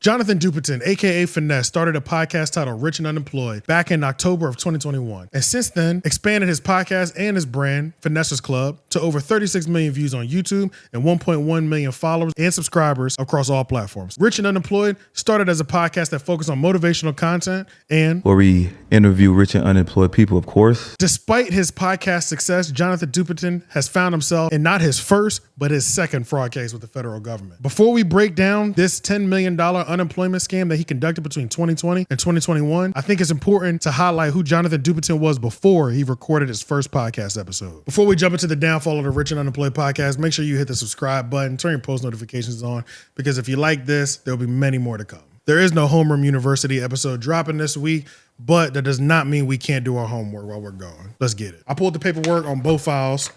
Jonathan Dupiton, aka Finesse, started a podcast titled Rich and Unemployed back in October of 2021. And since then, expanded his podcast and his brand, Finesse's Club, to over 36 million views on YouTube and 1.1 million followers and subscribers across all platforms. Rich and Unemployed started as a podcast that focused on motivational content and where we interview rich and unemployed people, of course. Despite his podcast success, Jonathan Dupiton has found himself in not his first, but his second fraud case with the federal government. Before we break down this $10 million unemployment scam that he conducted between 2020 and 2021, I think it's important to highlight who Jonathan Dupiton was before he recorded his first podcast episode. Before we jump into the downfall of the Rich and Unemployed podcast, make sure you hit the subscribe button, turn your post notifications on, because if you like this, there'll be many more to come. There is no Homeroom University episode dropping this week, but that does not mean we can't do our homework while we're gone. Let's get it. I pulled the paperwork on both files,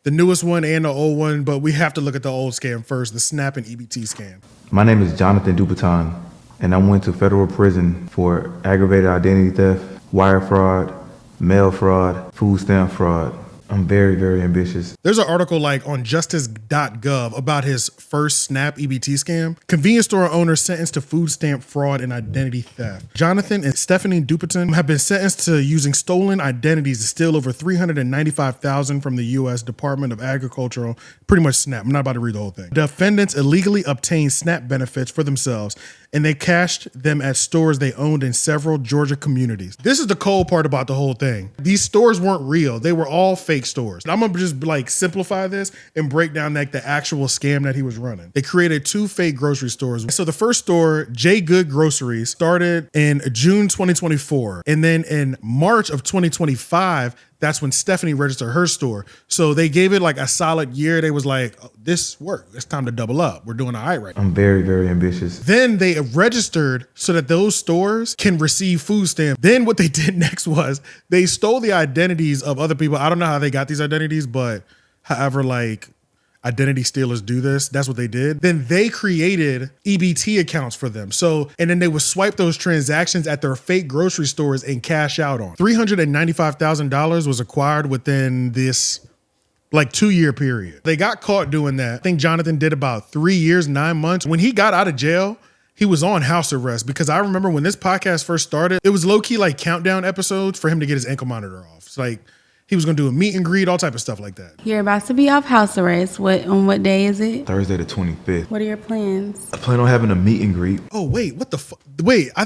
the newest one and the old one, but we have to look at the old scam first, the SNAP and EBT scam. My name is Jonathan Dupiton, and I went to federal prison for aggravated identity theft, wire fraud, mail fraud, food stamp fraud. I'm very, very ambitious. There's an article like on justice.gov about his first SNAP EBT scam. Convenience store owner sentenced to food stamp fraud and identity theft. Jonathan and Stephanie Dupiton have been sentenced to using stolen identities to steal over $395,000 from the U.S. Department of Agricultural, pretty much SNAP. I'm not about to read the whole thing. Defendants illegally obtained SNAP benefits for themselves, and they cashed them at stores they owned in several Georgia communities. This is the cold part about the whole thing. These stores weren't real. They were all fake stores. I'm gonna just like simplify this and break down like the actual scam that he was running. They created two fake grocery stores. So the first store, J Good Groceries, started in June 2024. And then in March of 2025, that's when Stephanie registered her store. So they gave it like a solid year. They was like, oh, this worked. It's time to double up. We're doing all right right now. I'm very, very ambitious. Then they registered so that those stores can receive food stamps. Then what they did next was they stole the identities of other people. I don't know how they got these identities, but however, like identity stealers do this, that's what they did. Then they created EBT accounts for them. So, and then they would swipe those transactions at their fake grocery stores and cash out on. $395,000 was acquired within this like 2-year period. They got caught doing that. I think Jonathan did about 3 years, 9 months. When he got out of jail, he was on house arrest, because I remember when this podcast first started, it was low key like countdown episodes for him to get his ankle monitor off. It's like, he was gonna do a meet and greet, all type of stuff like that. You're about to be off house arrest. On what day is it? Thursday the 25th. What are your plans? I plan on having a meet and greet. Oh, wait, what the fuck? Wait, I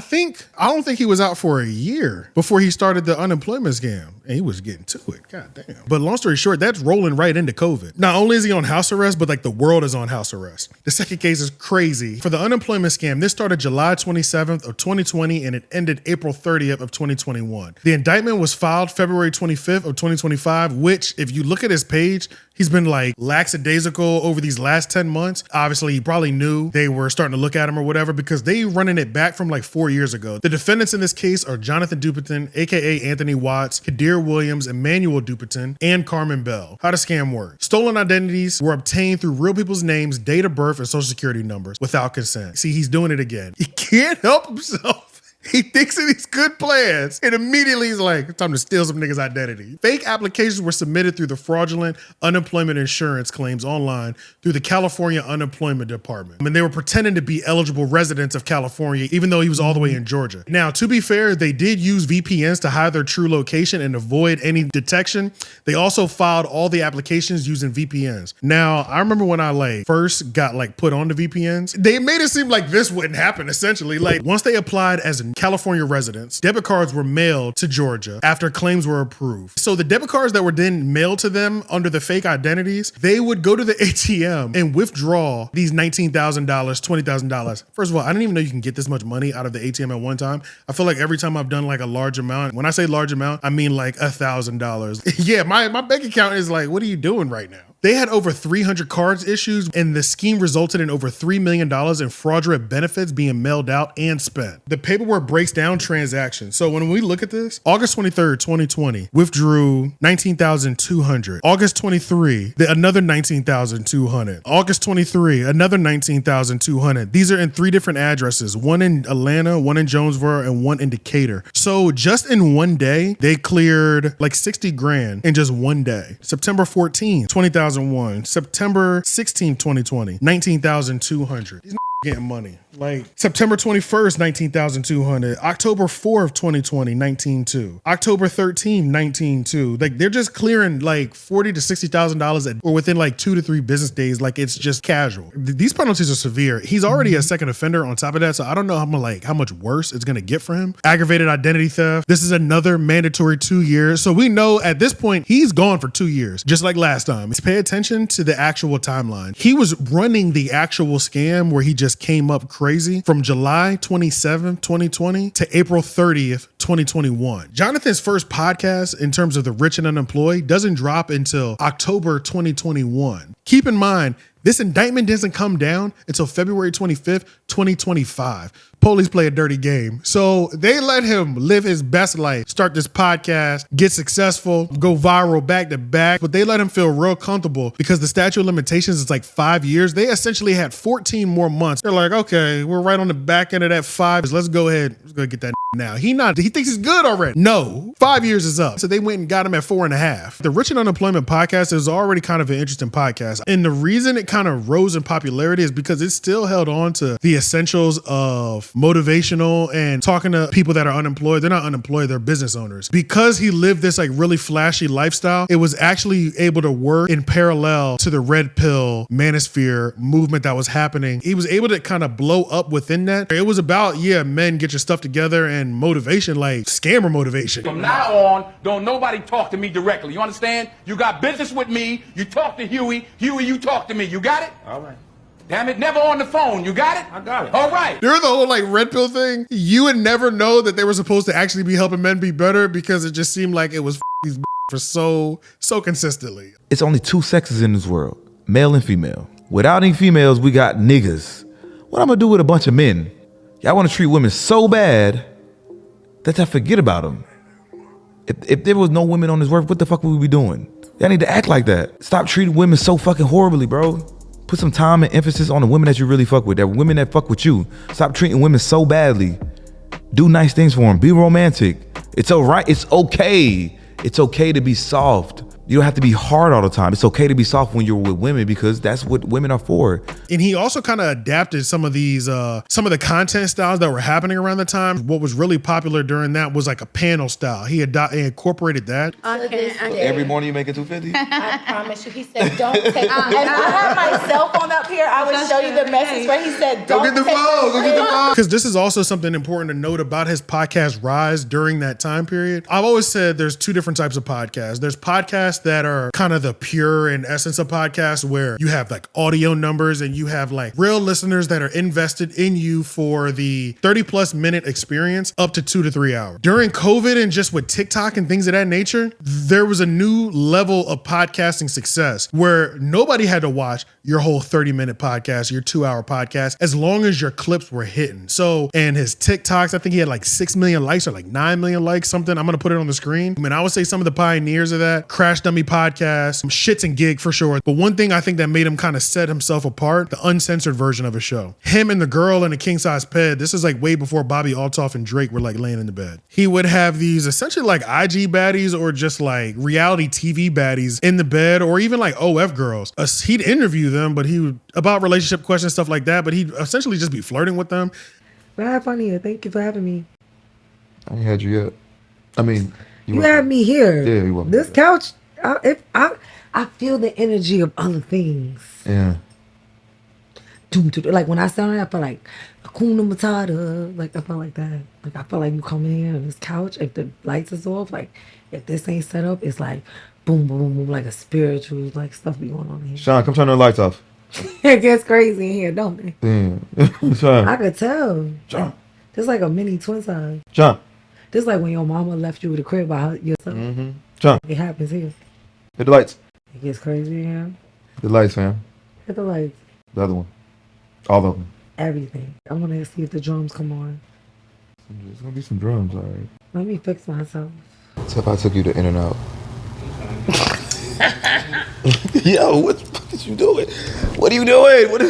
don't think he was out for a year before he started the unemployment scam. And he was getting to it, god damn. But long story short, that's rolling right into COVID. Not only is he on house arrest, but like the world is on house arrest. The second case is crazy. For the unemployment scam, this started July 27th of 2020 and it ended April 30th of 2021. The indictment was filed February 25th of 2025, which if you look at his page, he's been like lackadaisical over these last 10 months. Obviously, he probably knew they were starting to look at him or whatever, because they running it back from like 4 years ago. The defendants in this case are Jonathan Dupiton, aka Anthony Watts, Kadir Williams, Emmanuel Dupiton, and Carmen Bell. How the scam work? Stolen identities were obtained through real people's names, date of birth, and social security numbers without consent. See, he's doing it again. He can't help himself. He thinks of these good plans and immediately he's like, it's time to steal some niggas' identity. Fake applications were submitted through the fraudulent unemployment insurance claims online through the California Unemployment Department. And they were pretending to be eligible residents of California, even though he was all the way in Georgia. Now, to be fair, they did use VPNs to hide their true location and avoid any detection. They also filed all the applications using VPNs. Now, I remember when I like first got like put on the VPNs, they made it seem like this wouldn't happen essentially. Like once they applied as California residents, debit cards were mailed to Georgia after claims were approved. So the debit cards that were then mailed to them under the fake identities, they would go to the ATM and withdraw these $19,000, $20,000. First of all, I didn't even know you can get this much money out of the ATM at one time. I feel like every time I've done like a large amount, when I say large amount, I mean like $1,000. Yeah, my bank account is like, what are you doing right now? They had over 300 cards issued, and the scheme resulted in over $3 million in fraudulent benefits being mailed out and spent. The paperwork breaks down transactions. So when we look at this, August 23rd, 2020, withdrew $19,200. August 23, another $19,200. August 23, another $19,200. These are in 3 different addresses, one in Atlanta, one in Jonesboro, and one in Decatur. So just in one day, they cleared like 60 grand in just one day. September 14, 20,001. September 16, 2020, 19,200. These getting money. Like September 21st, 19,200. October 4th, 2020, 19,200. October 13th, 19,200. Like they're just clearing like $40,000 to $60,000 or within like 2 to 3 business days. Like it's just casual. These penalties are severe. He's already a second offender on top of that, so I don't know how much worse it's gonna get for him. Aggravated identity theft. This is another mandatory 2 years. So we know at this point he's gone for 2 years, just like last time. Let's pay attention to the actual timeline. He was running the actual scam where he just came up crazy from July 27th, 2020 to April 30th, 2021. Jonathan's first podcast in terms of the rich and unemployed doesn't drop until October 2021. Keep in mind, this indictment doesn't come down until February 25th, 2025. Police play a dirty game. So they let him live his best life, start this podcast, get successful, go viral back to back, but they let him feel real comfortable because the statute of limitations is like 5 years. They essentially had 14 more months. They're like, okay, we're right on the back end of that 5. Let's go ahead. Let's go get that now. He thinks he's good already. No, 5 years is up. So they went and got him at 4.5. The Rich and Unemployment podcast is already kind of an interesting podcast. And the reason it kind of rose in popularity is because it still held on to the essentials of motivational and talking to people that are unemployed. They're not unemployed, they're business owners. Because he lived this like really flashy lifestyle, it was actually able to work in parallel to the red pill manosphere movement that was happening. He was able to kind of blow up within that. It was about, men, get your stuff together and motivation, like scammer motivation. From now on, don't nobody talk to me directly. You understand? You got business with me. You talk to Huey. Huey, you talk to me. You got it? All right. Damn it, never on the phone. You got it? I got it. All right. During the whole like red pill thing, you would never know that they were supposed to actually be helping men be better because it just seemed like it was these for so consistently. It's only 2 sexes in this world, male and female. Without any females, we got niggas. What I'm gonna do with a bunch of men? Y'all wanna treat women so bad that y'all forget about them. If there was no women on this earth, what the fuck would we be doing? Y'all need to act like that. Stop treating women so fucking horribly, bro. Put some time and emphasis on the women that you really fuck with, that women that fuck with you. Stop treating women so badly. Do nice things for them. Be romantic. It's all right. It's okay. It's okay to be soft. You don't have to be hard all the time. It's okay to be soft when you're with women because that's what women are for. And he also kind of adapted some of these, some of the content styles that were happening around the time. What was really popular during that was like a panel style. He incorporated that. Every morning you make it 250? I promise you. He said, don't take If I had my cell phone up here, I would show you the message where he said, don't get the phone. Go get the phone. Because this is also something important to note about his podcast rise during that time period. I've always said there's 2 different types of podcasts. There's podcasts that are kind of the pure and essence of podcasts where you have like audio numbers and you have like real listeners that are invested in you for the 30+ minute experience up to 2 to 3 hours. During COVID and just with TikTok and things of that nature, there was a new level of podcasting success where nobody had to watch your whole 30-minute podcast, your 2-hour podcast, as long as your clips were hitting. So, and his TikToks, I think he had like 6 million likes or like 9 million likes, something. I'm going to put it on the screen. I mean, I would say some of the pioneers of that, Crash Dummy Podcast, Shits and Gig for sure. But one thing I think that made him kind of set himself apart, the uncensored version of a show. Him and the girl in a king-size bed. This is like way before Bobby Altoff and Drake were like laying in the bed. He would have these essentially like IG baddies or just like reality TV baddies in the bed or even like OF girls. He'd interview them, but he would about relationship questions, stuff like that, but he'd essentially just be flirting with them. Very funny. Thank you for having me. I ain't had you yet. I mean, you had me here. Yeah, you want this couch. I feel the energy of other things. Yeah. Like when I stand there, I feel like Hakuna Matata. Like I felt like that. Like I feel like you come in on this couch. If the lights is off, like if this ain't set up, it's like boom, boom, boom, boom, like a spiritual like stuff be going on here. Sean, come turn the lights off. It gets crazy in here, don't it? Yeah. Sean. I could tell. John. This like a mini twin size. John. This like when your mama left you with a crib by yourself. Mm-hmm. John. It happens here. Hit the lights. It gets crazy in here. The lights, fam. Hit the lights. The other one. All of them. Everything. I want to see if the drums come on. There's gonna be some drums, all right. Let me fix myself. So if I took you to In-N-Out. Yo, what the fuck is you doing? What are you doing? What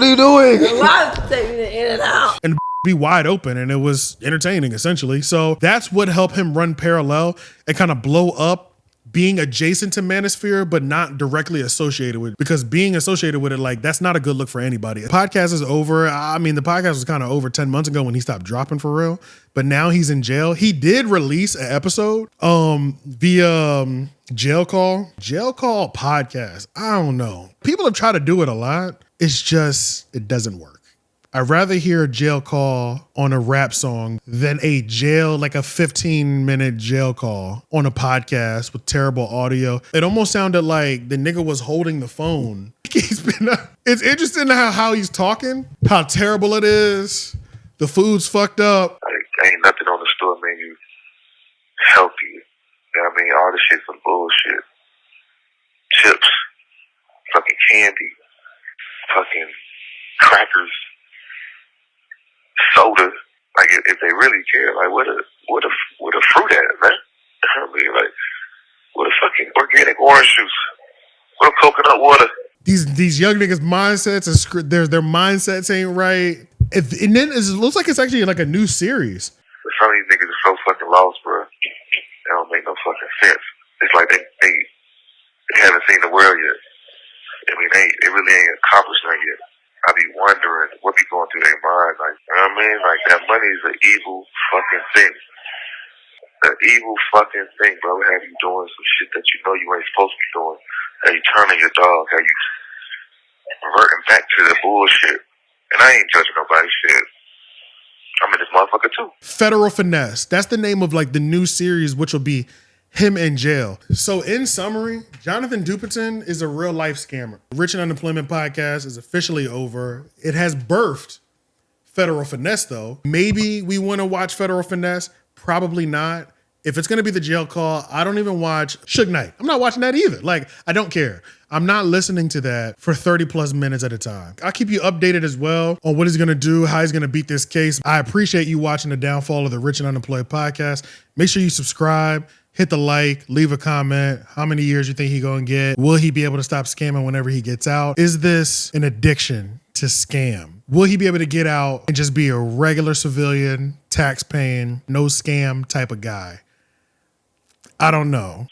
are you doing? Take me to In-N-Out. And be wide open, and it was entertaining essentially. So that's what helped him run parallel and kind of blow up being adjacent to Manosphere, but not directly associated with it. Because being associated with it, like, that's not a good look for anybody. The podcast is over. I mean, the podcast was kind of over 10 months ago when he stopped dropping for real. But now he's in jail. He did release an episode via Jail Call. Jail Call podcast. I don't know. People have tried to do it a lot. It's just, it doesn't work. I'd rather hear a jail call on a rap song than a 15-minute jail call on a podcast with terrible audio. It almost sounded like the nigga was holding the phone. It's interesting how he's talking, how terrible it is. The food's fucked up. Ain't nothing on the store menu healthy. You know what I mean? All this shit's some bullshit. Chips, fucking candy, fucking crackers, soda. Like, if they really care, like, what a fruit at, man. I mean, like, what a fucking organic orange juice, what a coconut water. These young niggas' mindsets their mindsets ain't right. And then it looks like it's actually like a new series. But some of these niggas are so fucking lost, bro. They don't make no fucking sense. It's like they haven't seen the world yet. I mean, they really ain't accomplished nothing yet. I be wondering what be going through their mind. Like, you know what I mean? Like, that money is an evil fucking thing. An evil fucking thing, bro. Have you doing some shit that you know you ain't supposed to be doing? Have you turning your dog? Have you reverting back to the bullshit? And I ain't judging nobody's shit. I'm in this motherfucker too. Federal Finesse. That's the name of like the new series, which will be him in jail. So in summary, Jonathan Dupiton is a real life scammer. Rich and Unemployment podcast is officially over. It has birthed Federal Finesse though. Maybe we want to watch Federal Finesse. Probably not. If it's going to be the jail call, I don't even watch Suge Knight. I'm not watching that either. Like, I don't care. I'm not listening to that for 30 plus minutes at a time. I'll keep you updated as well on what he's going to do, how he's going to beat this case. I appreciate you watching the downfall of the Rich and Unemployed podcast. Make sure you subscribe, hit the like, leave a comment. How many years you think he's going to get? Will he be able to stop scamming whenever he gets out? Is this an addiction to scam? Will he be able to get out and just be a regular civilian, tax-paying, no scam type of guy? I don't know.